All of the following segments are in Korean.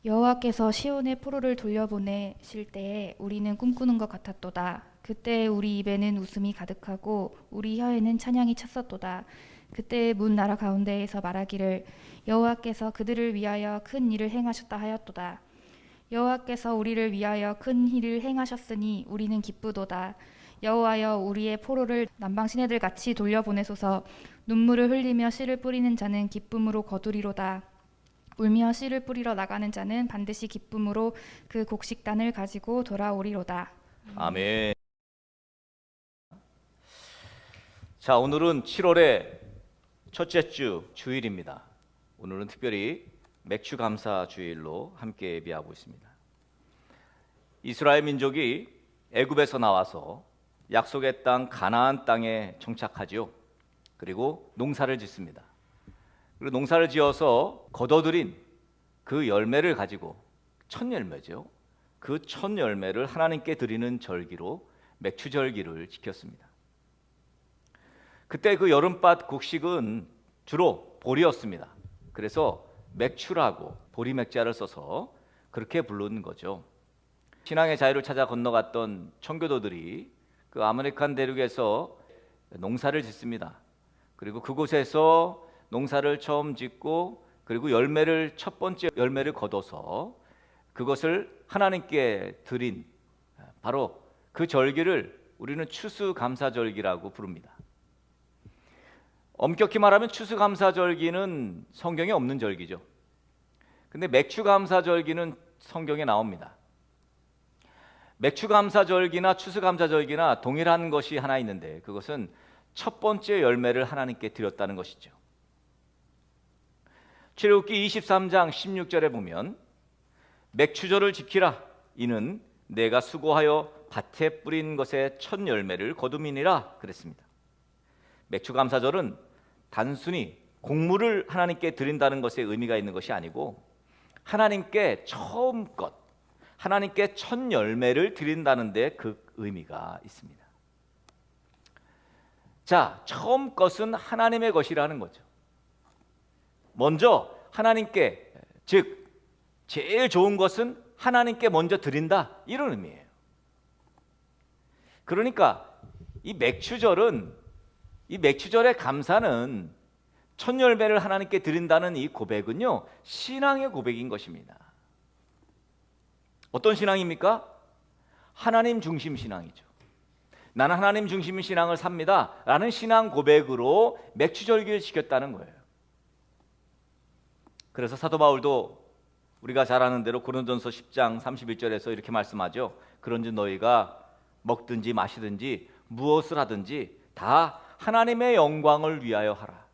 여호와께서 시온의 포로를 돌려보내실 때에 우리는 꿈꾸는 것 같았도다. 그때 우리 입에는 웃음이 가득하고 우리 혀에는 찬양이 찼었도다. 그때 문 나라 가운데에서 말하기를 여호와께서 그들을 위하여 큰 일을 행하셨다 하였도다. 여호와께서 우리를 위하여 큰 일을 행하셨으니 우리는 기쁘도다. 여호와여, 우리의 포로를 남방 시내들 같이 돌려보내소서. 눈물을 흘리며 씨를 뿌리는 자는 기쁨으로 거두리로다. 울며 씨를 뿌리러 나가는 자는 반드시 기쁨으로 그 곡식단을 가지고 돌아오리로다. 아멘. 자, 오늘은 7월의 첫째 주 주일입니다. 오늘은 특별히 맥주 감사 주일로 함께 예비하고 있습니다. 이스라엘 민족이 애굽에서 나와서 약속의 땅 가나안 땅에 정착하지요. 그리고 농사를 짓습니다. 그리고 농사를 지어서 거둬들인 그 열매를 가지고 첫 열매죠. 그 첫 열매를 하나님께 드리는 절기로 맥추절기를 지켰습니다. 그때 그 여름밭 곡식은 주로 보리였습니다. 그래서 맥추라고 보리맥자를 써서 그렇게 부르는 거죠. 신앙의 자유를 찾아 건너갔던 청교도들이 그 아메리칸 대륙에서 농사를 짓습니다. 그리고 그곳에서 농사를 처음 짓고 그리고 첫 번째 열매를 거둬서 그것을 하나님께 드린 바로 그 절기를 우리는 추수감사절기라고 부릅니다. 엄격히 말하면 추수감사절기는 성경에 없는 절기죠. 근데 맥추감사절기는 성경에 나옵니다. 맥추감사절기나 추수감사절기나 동일한 것이 하나 있는데 그것은 첫 번째 열매를 하나님께 드렸다는 것이죠. 출애굽기 23장 16절에 보면 맥추절을 지키라. 이는 내가 수고하여 밭에 뿌린 것의 첫 열매를 거둠이니라 그랬습니다. 맥추감사절은 단순히 곡물을 하나님께 드린다는 것에 의미가 있는 것이 아니고 하나님께 처음껏 하나님께 첫 열매를 드린다는 데 그 의미가 있습니다. 자, 처음 것은 하나님의 것이라는 거죠. 먼저 하나님께, 즉 제일 좋은 것은 하나님께 먼저 드린다, 이런 의미예요. 그러니까 이 맥추절의 감사는 첫 열매를 하나님께 드린다는 이 고백은요, 신앙의 고백인 것입니다. 어떤 신앙입니까? 하나님 중심 신앙이죠. 나는 하나님 중심 신앙을 삽니다 라는 신앙 고백으로 맥추절기를 지켰다는 거예요. 그래서 사도 바울도 우리가 잘 아는 대로 고린도전서 10장 31절에서 이렇게 말씀하죠. 그런즉 너희가 먹든지 마시든지 무엇을 하든지 다 하나님의 영광을 위하여 하라.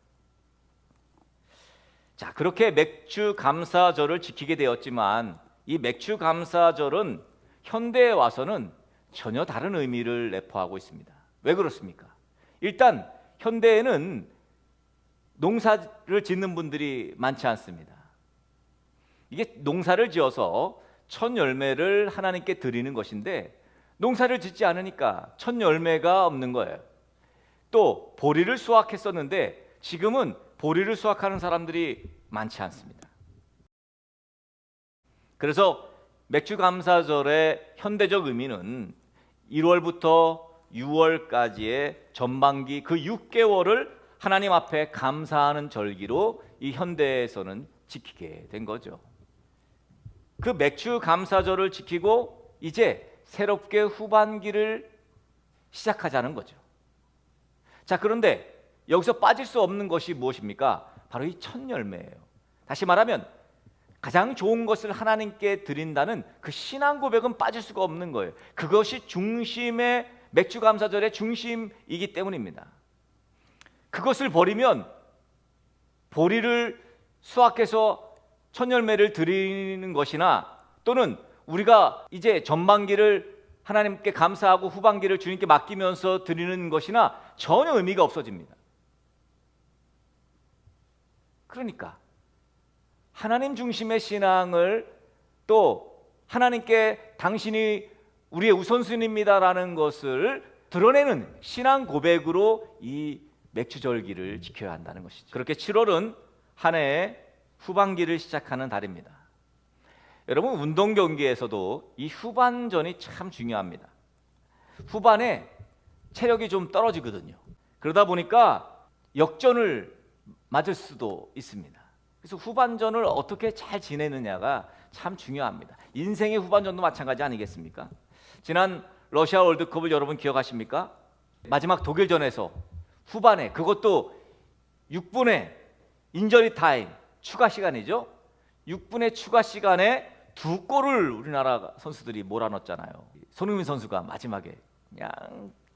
자, 그렇게 맥추감사절을 지키게 되었지만 이 맥추감사절은 현대에 와서는 전혀 다른 의미를 내포하고 있습니다. 왜 그렇습니까? 일단 현대에는 농사를 짓는 분들이 많지 않습니다. 이게 농사를 지어서 첫 열매를 하나님께 드리는 것인데 농사를 짓지 않으니까 첫 열매가 없는 거예요. 또 보리를 수확했었는데 지금은 보리를 수확하는 사람들이 많지 않습니다. 그래서 맥추감사절의 현대적 의미는 1월부터 6월까지의 전반기 그 6개월을 하나님 앞에 감사하는 절기로 이 현대에서는 지키게 된 거죠. 그 맥추감사절을 지키고 이제 새롭게 후반기를 시작하자는 거죠. 자, 그런데 여기서 빠질 수 없는 것이 무엇입니까? 바로 이 첫 열매예요. 다시 말하면 가장 좋은 것을 하나님께 드린다는 그 신앙 고백은 빠질 수가 없는 거예요. 그것이 중심의 맥추감사절의 중심이기 때문입니다. 그것을 버리면 보리를 수확해서 첫 열매를 드리는 것이나 또는 우리가 이제 전반기를 하나님께 감사하고 후반기를 주님께 맡기면서 드리는 것이나 전혀 의미가 없어집니다. 그러니까 하나님 중심의 신앙을 또 하나님께 당신이 우리의 우선순위입니다라는 것을 드러내는 신앙 고백으로 이 맥주절기를 지켜야 한다는 것이죠. 그렇게 7월은 한 해의 후반기를 시작하는 달입니다. 여러분, 운동 경기에서도 이 후반전이 참 중요합니다. 후반에 체력이 좀 떨어지거든요. 그러다 보니까 역전을 맞을 수도 있습니다. 그래서 후반전을 어떻게 잘 지내느냐가 참 중요합니다. 인생의 후반전도 마찬가지 아니겠습니까? 지난 러시아 월드컵을 여러분 기억하십니까? 마지막 독일전에서 후반에, 그것도 6분의 인저리 타임, 추가 시간이죠. 6분의 추가 시간에 2골을 우리나라 선수들이 몰아넣었잖아요. 손흥민 선수가 마지막에 그냥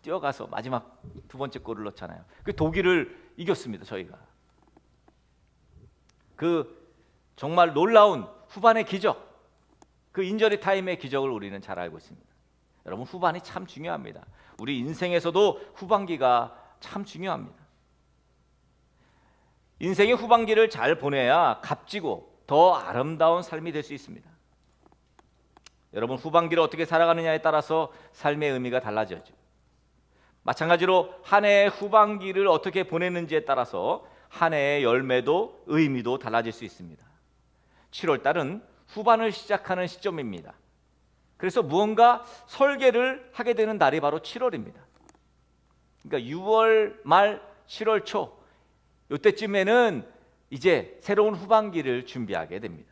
뛰어가서 마지막 2번째 골을 넣었잖아요. 그 독일을 이겼습니다, 저희가. 그 정말 놀라운 후반의 기적, 그 인저리 타임의 기적을 우리는 잘 알고 있습니다. 여러분, 후반이 참 중요합니다. 우리 인생에서도 후반기가 참 중요합니다. 인생의 후반기를 잘 보내야 값지고 더 아름다운 삶이 될 수 있습니다. 여러분, 후반기를 어떻게 살아가느냐에 따라서 삶의 의미가 달라지죠. 마찬가지로 한 해의 후반기를 어떻게 보내는지에 따라서 한 해의 열매도 의미도 달라질 수 있습니다. 7월 달은 후반을 시작하는 시점입니다. 그래서 무언가 설계를 하게 되는 날이 바로 7월입니다. 그러니까 6월 말 7월 초, 이때쯤에는 이제 새로운 후반기를 준비하게 됩니다.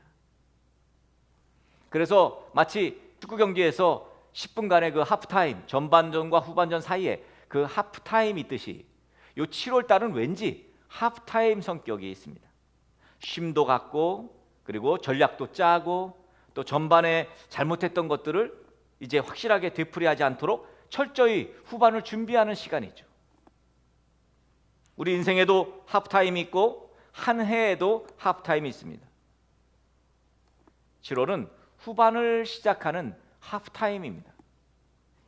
그래서 마치 축구 경기에서 10분간의 그 하프타임, 전반전과 후반전 사이에 그 하프타임이 있듯이 이 7월 달은 왠지 하프타임 성격이 있습니다. 쉼도 갖고, 그리고 전략도 짜고, 또 전반에 잘못했던 것들을 이제 확실하게 되풀이하지 않도록 철저히 후반을 준비하는 시간이죠. 우리 인생에도 하프타임이 있고 한 해에도 하프타임이 있습니다. 7월은 후반을 시작하는 하프타임입니다.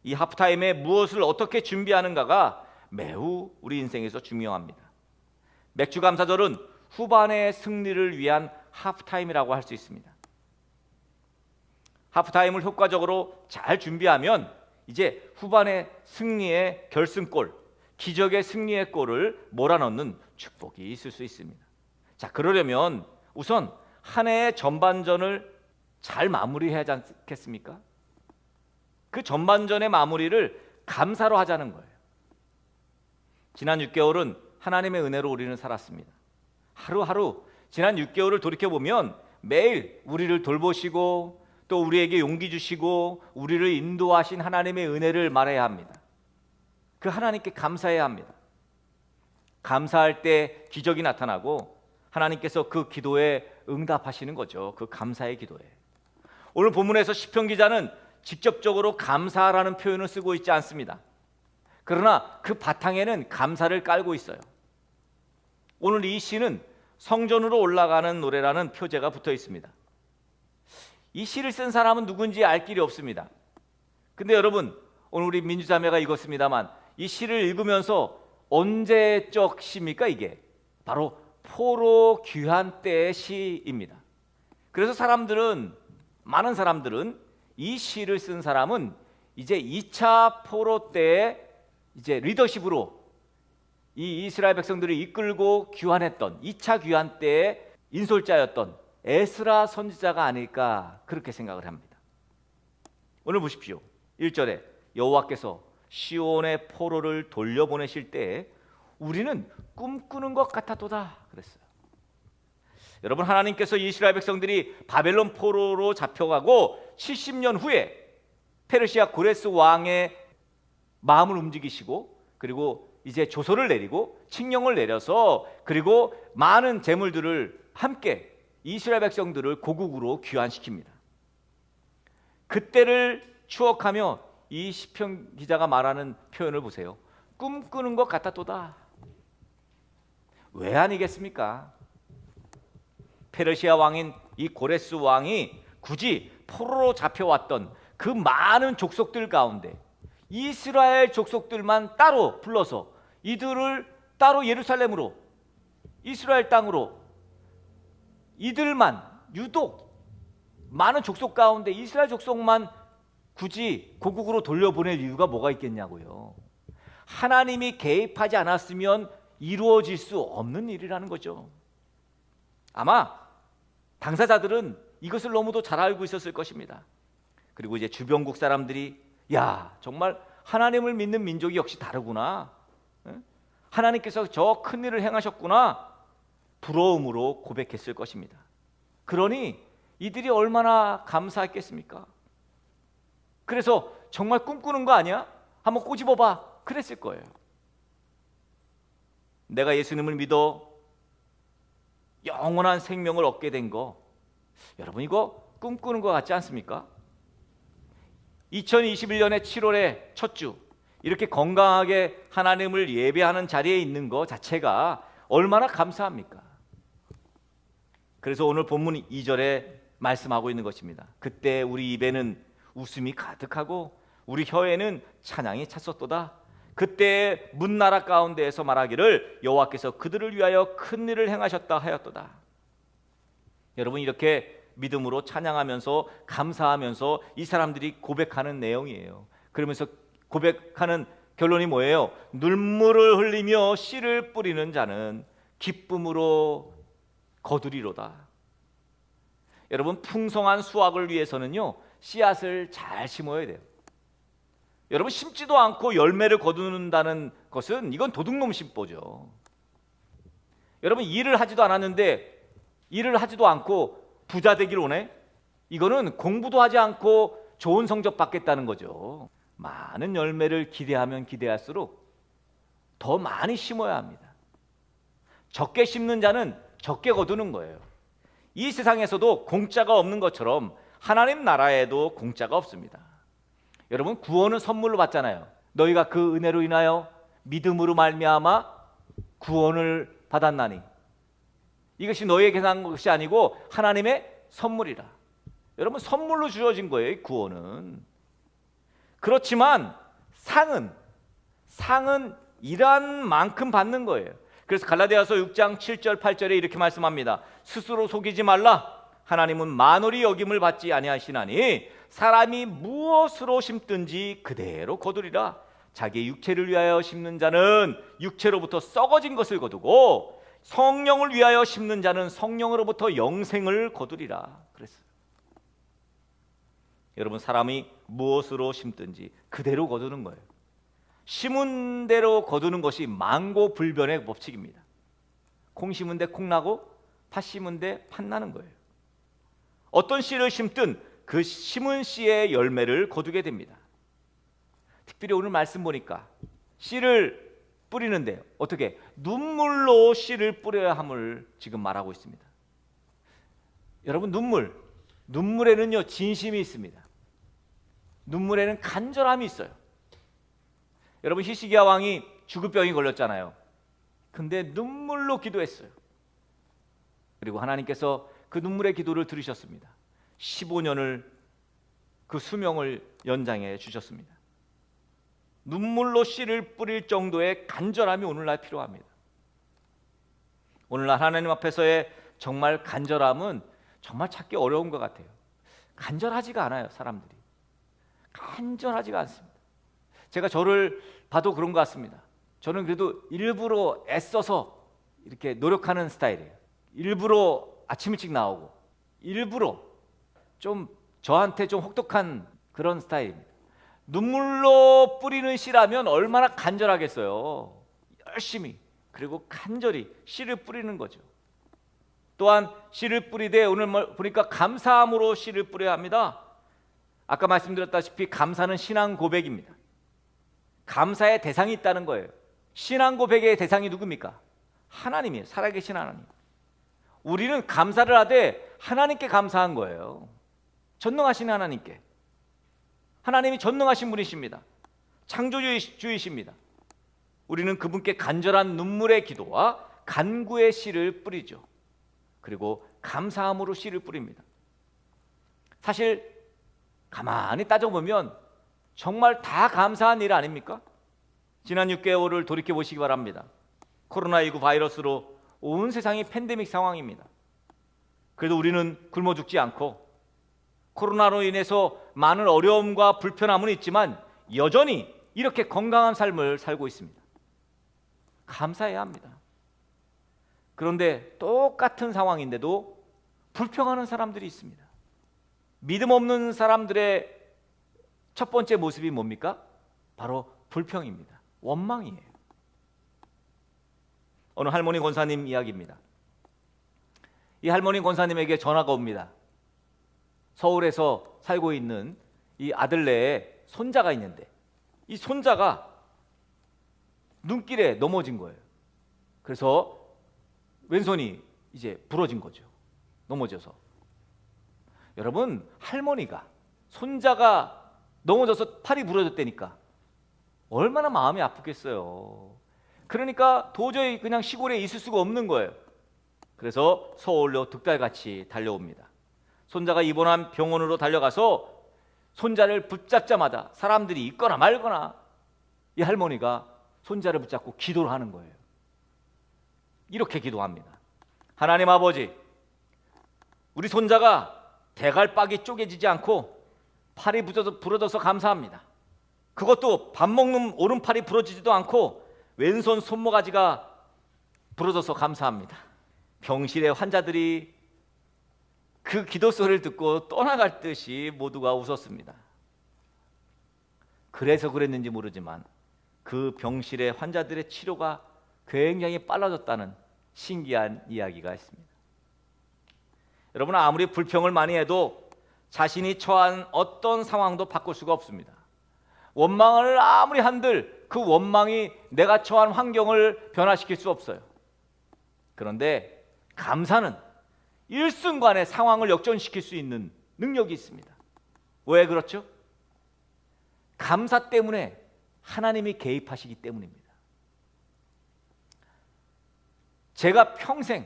이 하프타임에 무엇을 어떻게 준비하는가가 매우 우리 인생에서 중요합니다. 맥주감사절은 후반의 승리를 위한 하프타임이라고 할 수 있습니다. 하프타임을 효과적으로 잘 준비하면 이제 후반의 승리의 결승골, 기적의 승리의 골을 몰아넣는 축복이 있을 수 있습니다. 자, 그러려면 우선 한 해의 전반전을 잘 마무리해야 하지 않겠습니까? 그 전반전의 마무리를 감사로 하자는 거예요. 지난 6개월은 하나님의 은혜로 우리는 살았습니다. 하루하루 지난 6개월을 돌이켜보면 매일 우리를 돌보시고 또 우리에게 용기 주시고 우리를 인도하신 하나님의 은혜를 말해야 합니다. 그 하나님께 감사해야 합니다. 감사할 때 기적이 나타나고 하나님께서 그 기도에 응답하시는 거죠. 그 감사의 기도에. 오늘 본문에서 시편 기자는 직접적으로 감사라는 표현을 쓰고 있지 않습니다. 그러나 그 바탕에는 감사를 깔고 있어요. 오늘 이 시는 성전으로 올라가는 노래라는 표제가 붙어 있습니다. 이 시를 쓴 사람은 누군지 알 길이 없습니다. 근데 여러분, 오늘 우리 민주자매가 읽었습니다만 이 시를 읽으면서 언제적 시입니까? 이게 바로 포로 귀환 때의 시입니다. 그래서 많은 사람들은 이 시를 쓴 사람은 이제 2차 포로 때에 이제 리더십으로 이 이스라엘 백성들을 이끌고 귀환했던 2차 귀환 때의 인솔자였던 에스라 선지자가 아닐까 그렇게 생각을 합니다. 오늘 보십시오. 1절에 여호와께서 시온의 포로를 돌려보내실 때에 우리는 꿈꾸는 것 같았도다 그랬어요. 여러분, 하나님께서 이스라엘 백성들이 바벨론 포로로 잡혀가고 70년 후에 페르시아 고레스 왕의 마음을 움직이시고 그리고 이제 조서를 내리고 칙령을 내려서 그리고 많은 재물들을 함께 이스라엘 백성들을 고국으로 귀환시킵니다. 그때를 추억하며 이 시편 기자가 말하는 표현을 보세요. 꿈꾸는 것 같았도다. 왜 아니겠습니까? 페르시아 왕인 이 고레스 왕이 굳이 포로로 잡혀왔던 그 많은 족속들 가운데 이스라엘 족속들만 따로 불러서 이들을 따로 예루살렘으로, 이스라엘 땅으로, 이들만 유독 많은 족속 가운데 이스라엘 족속만 굳이 고국으로 돌려보낼 이유가 뭐가 있겠냐고요. 하나님이 개입하지 않았으면 이루어질 수 없는 일이라는 거죠. 아마 당사자들은 이것을 너무도 잘 알고 있었을 것입니다. 그리고 이제 주변국 사람들이 야, 정말 하나님을 믿는 민족이 역시 다르구나. 하나님께서 저 큰 일을 행하셨구나. 부러움으로 고백했을 것입니다. 그러니 이들이 얼마나 감사했겠습니까? 그래서 정말 꿈꾸는 거 아니야? 한번 꼬집어봐. 그랬을 거예요. 내가 예수님을 믿어 영원한 생명을 얻게 된 거, 여러분 이거 꿈꾸는 것 같지 않습니까? 2021년의 7월의 첫 주, 이렇게 건강하게 하나님을 예배하는 자리에 있는 것 자체가 얼마나 감사합니까? 그래서 오늘 본문 2절에 말씀하고 있는 것입니다. 그때 우리 입에는 웃음이 가득하고 우리 혀에는 찬양이 찼었도다. 그때 문나라 가운데에서 말하기를 여호와께서 그들을 위하여 큰 일을 행하셨다 하였도다. 여러분 이렇게 믿음으로 찬양하면서 감사하면서 이 사람들이 고백하는 내용이에요. 그러면서 고백하는 결론이 뭐예요? 눈물을 흘리며 씨를 뿌리는 자는 기쁨으로 거두리로다. 여러분 풍성한 수확을 위해서는요 씨앗을 잘 심어야 돼요. 여러분 심지도 않고 열매를 거두는다는 것은 이건 도둑놈 심보죠. 여러분 일을 하지도 않았는데 일을 하지도 않고 부자 되길 원해? 이거는 공부도 하지 않고 좋은 성적 받겠다는 거죠. 많은 열매를 기대하면 기대할수록 더 많이 심어야 합니다. 적게 심는 자는 적게 거두는 거예요. 이 세상에서도 공짜가 없는 것처럼 하나님 나라에도 공짜가 없습니다. 여러분 구원은 선물로 받잖아요. 너희가 그 은혜로 인하여 믿음으로 말미암아 구원을 받았나니 이것이 너희에게 난 것이 아니고 하나님의 선물이라. 여러분 선물로 주어진 거예요. 이 구원은. 그렇지만 상은 일한 만큼 받는 거예요. 그래서 갈라디아서 6장 7절 8절에 이렇게 말씀합니다. 스스로 속이지 말라. 하나님은 만월이 여김을 받지 아니하시나니 사람이 무엇으로 심든지 그대로 거두리라. 자기의 육체를 위하여 심는 자는 육체로부터 썩어진 것을 거두고 성령을 위하여 심는 자는 성령으로부터 영생을 거두리라 그랬어요. 여러분 사람이 무엇으로 심든지 그대로 거두는 거예요. 심은 대로 거두는 것이 만고불변의 법칙입니다. 콩 심은 데 콩 나고 팥 심은 데 팥 나는 거예요. 어떤 씨를 심든 그 심은 씨의 열매를 거두게 됩니다. 특별히 오늘 말씀 보니까 씨를 뿌리는데 어떻게 눈물로 씨를 뿌려야 함을 지금 말하고 있습니다. 여러분 눈물에는요 진심이 있습니다. 눈물에는 간절함이 있어요. 여러분 히스기야 왕이 죽을 병이 걸렸잖아요. 근데 눈물로 기도했어요. 그리고 하나님께서 그 눈물의 기도를 들으셨습니다. 15년을 그 수명을 연장해 주셨습니다. 눈물로 씨를 뿌릴 정도의 간절함이 오늘날 필요합니다. 오늘날 하나님 앞에서의 정말 간절함은 정말 찾기 어려운 것 같아요. 간절하지가 않아요. 사람들이 간절하지가 않습니다. 제가 저를 봐도 그런 것 같습니다. 저는 그래도 일부러 애써서 이렇게 노력하는 스타일이에요. 일부러 아침 일찍 나오고 일부러 좀 저한테 좀 혹독한 그런 스타일입니다. 눈물로 뿌리는 씨라면 얼마나 간절하겠어요. 열심히 그리고 간절히 씨를 뿌리는 거죠. 또한 씨를 뿌리되 오늘 보니까 감사함으로 씨를 뿌려야 합니다. 아까 말씀드렸다시피 감사는 신앙 고백입니다. 감사의 대상이 있다는 거예요. 신앙 고백의 대상이 누굽니까? 하나님이에요. 살아계신 하나님. 우리는 감사를 하되 하나님께 감사한 거예요. 전능하신 하나님께. 하나님이 전능하신 분이십니다. 창조주이십니다. 우리는 그분께 간절한 눈물의 기도와 간구의 씨를 뿌리죠. 그리고 감사함으로 씨를 뿌립니다. 사실 가만히 따져보면 정말 다 감사한 일 아닙니까? 지난 6개월을 돌이켜보시기 바랍니다. 코로나19 바이러스로 온 세상이 팬데믹 상황입니다. 그래도 우리는 굶어 죽지 않고 코로나로 인해서 많은 어려움과 불편함은 있지만 여전히 이렇게 건강한 삶을 살고 있습니다. 감사해야 합니다. 그런데 똑같은 상황인데도 불평하는 사람들이 있습니다. 믿음 없는 사람들의 첫 번째 모습이 뭡니까? 바로 불평입니다. 원망이에요. 어느 할머니 권사님 이야기입니다. 이 할머니 권사님에게 전화가 옵니다. 서울에서 살고 있는 이 아들네에 손자가 있는데 이 손자가 눈길에 넘어진 거예요. 그래서 왼손이 이제 부러진 거죠. 넘어져서. 여러분, 할머니가 손자가 넘어져서 팔이 부러졌다니까 얼마나 마음이 아프겠어요. 그러니까 도저히 그냥 시골에 있을 수가 없는 거예요. 그래서 서울로 득달같이 달려옵니다. 손자가 입원한 병원으로 달려가서 손자를 붙잡자마자 사람들이 있거나 말거나 이 할머니가 손자를 붙잡고 기도를 하는 거예요. 이렇게 기도합니다. 하나님 아버지, 우리 손자가 대갈박이 쪼개지지 않고 팔이 부러져서 감사합니다. 그것도 밥 먹는 오른팔이 부러지지도 않고 왼손 손모가지가 부러져서 감사합니다. 병실의 환자들이 그 기도 소리를 듣고 떠나갈 듯이 모두가 웃었습니다. 그래서 그랬는지 모르지만 그 병실의 환자들의 치료가 굉장히 빨라졌다는 신기한 이야기가 있습니다. 여러분, 아무리 불평을 많이 해도 자신이 처한 어떤 상황도 바꿀 수가 없습니다. 원망을 아무리 한들 그 원망이 내가 처한 환경을 변화시킬 수 없어요. 그런데 감사는 일순간에 상황을 역전시킬 수 있는 능력이 있습니다. 왜 그렇죠? 감사 때문에 하나님이 개입하시기 때문입니다. 제가 평생,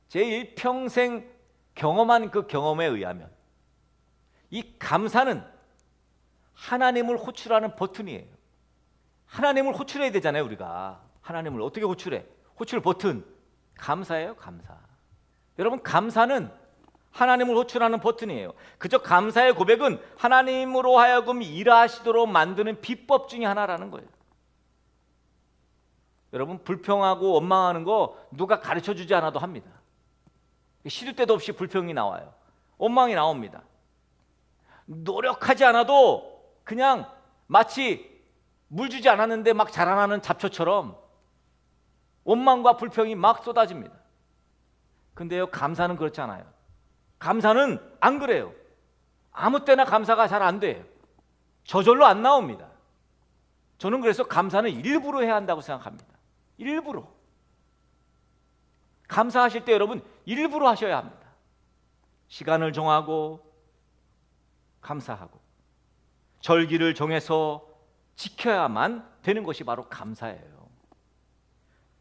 제 일평생 경험한 그 경험에 의하면 이 감사는 하나님을 호출하는 버튼이에요. 하나님을 호출해야 되잖아요, 우리가. 하나님을 어떻게 호출해? 호출 버튼, 감사예요, 감사. 여러분, 감사는 하나님을 호출하는 버튼이에요. 그저 감사의 고백은 하나님으로 하여금 일하시도록 만드는 비법 중에 하나라는 거예요. 여러분, 불평하고 원망하는 거 누가 가르쳐주지 않아도 합니다. 시도 때도 없이 불평이 나와요. 원망이 나옵니다. 노력하지 않아도 그냥 마치 물 주지 않았는데 막 자라나는 잡초처럼 원망과 불평이 막 쏟아집니다. 근데요, 감사는 그렇지 않아요. 감사는 안 그래요. 아무 때나 감사가 잘 안 돼요. 저절로 안 나옵니다. 저는 그래서 감사는 일부러 해야 한다고 생각합니다. 일부러. 감사하실 때 여러분 일부러 하셔야 합니다. 시간을 정하고 감사하고 절기를 정해서 지켜야만 되는 것이 바로 감사예요.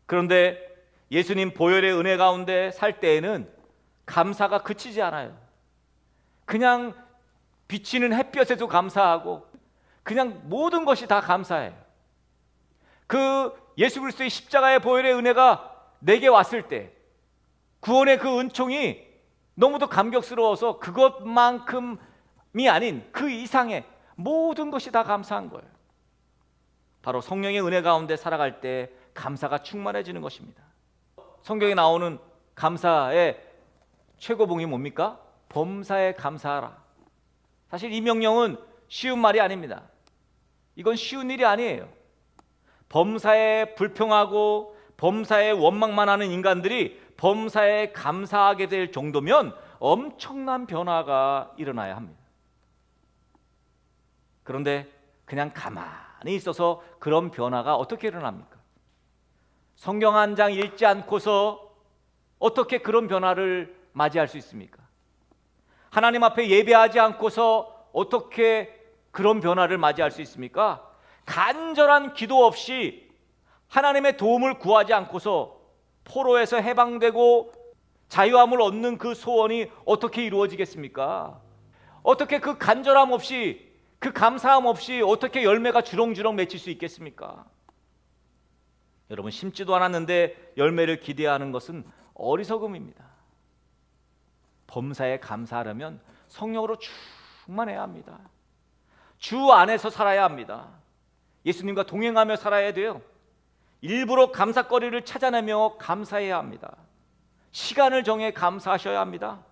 그런데 예수님 보혈의 은혜 가운데 살 때에는 감사가 그치지 않아요. 그냥 비치는 햇볕에도 감사하고 그냥 모든 것이 다 감사해요. 그 예수 그리스도의 십자가의 보혈의 은혜가 내게 왔을 때 구원의 그 은총이 너무도 감격스러워서 그것만큼이 아닌 그 이상의 모든 것이 다 감사한 거예요. 바로 성령의 은혜 가운데 살아갈 때 감사가 충만해지는 것입니다. 성경에 나오는 감사의 최고봉이 뭡니까? 범사에 감사하라. 사실 이 명령은 쉬운 말이 아닙니다. 이건 쉬운 일이 아니에요. 범사에 불평하고 범사에 원망만 하는 인간들이 범사에 감사하게 될 정도면 엄청난 변화가 일어나야 합니다. 그런데 그냥 가만히 있어서 그런 변화가 어떻게 일어납니까? 성경 한 장 읽지 않고서 어떻게 그런 변화를 맞이할 수 있습니까? 하나님 앞에 예배하지 않고서 어떻게 그런 변화를 맞이할 수 있습니까? 간절한 기도 없이 하나님의 도움을 구하지 않고서 포로에서 해방되고 자유함을 얻는 그 소원이 어떻게 이루어지겠습니까? 어떻게 그 간절함 없이, 그 감사함 없이 어떻게 열매가 주렁주렁 맺힐 수 있겠습니까? 여러분, 심지도 않았는데 열매를 기대하는 것은 어리석음입니다. 범사에 감사하려면 성령으로 충만해야 합니다. 주 안에서 살아야 합니다. 예수님과 동행하며 살아야 돼요. 일부러 감사거리를 찾아내며 감사해야 합니다. 시간을 정해 감사하셔야 합니다.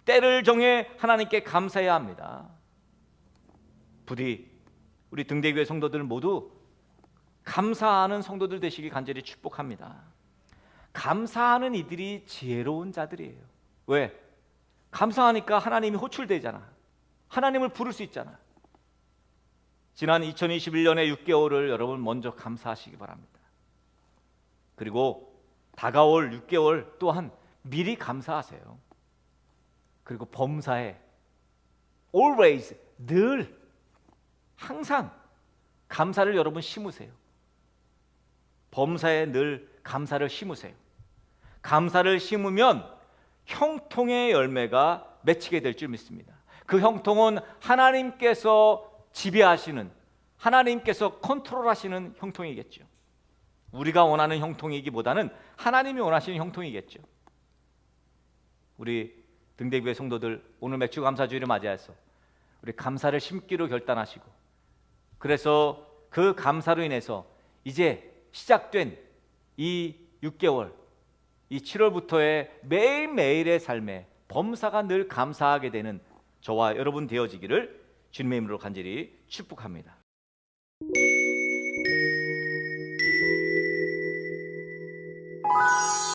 때를 정해 하나님께 감사해야 합니다. 부디 우리 등대교회 성도들 모두 감사하는 성도들 되시길 간절히 축복합니다. 감사하는 이들이 지혜로운 자들이에요. 왜? 감사하니까 하나님이 호출되잖아. 하나님을 부를 수 있잖아. 지난 2021년의 6개월을 여러분 먼저 감사하시기 바랍니다. 그리고 다가올 6개월 또한 미리 감사하세요. 그리고 범사에 always, 늘, 항상 감사를 여러분 심으세요. 범사에 늘 감사를 심으세요. 감사를 심으면 형통의 열매가 맺히게 될 줄 믿습니다. 그 형통은 하나님께서 지배하시는, 하나님께서 컨트롤하시는 형통이겠죠. 우리가 원하는 형통이기보다는 하나님이 원하시는 형통이겠죠. 우리 등대교회 성도들 오늘 맥주 감사주일을 맞이해서 우리 감사를 심기로 결단하시고, 그래서 그 감사로 인해서 이제 시작된 이 6개월, 이 7월부터의 매일매일의 삶에 범사가 늘 감사하게 되는 저와 여러분 되어지기를 주님의 이름으로 간절히 축복합니다.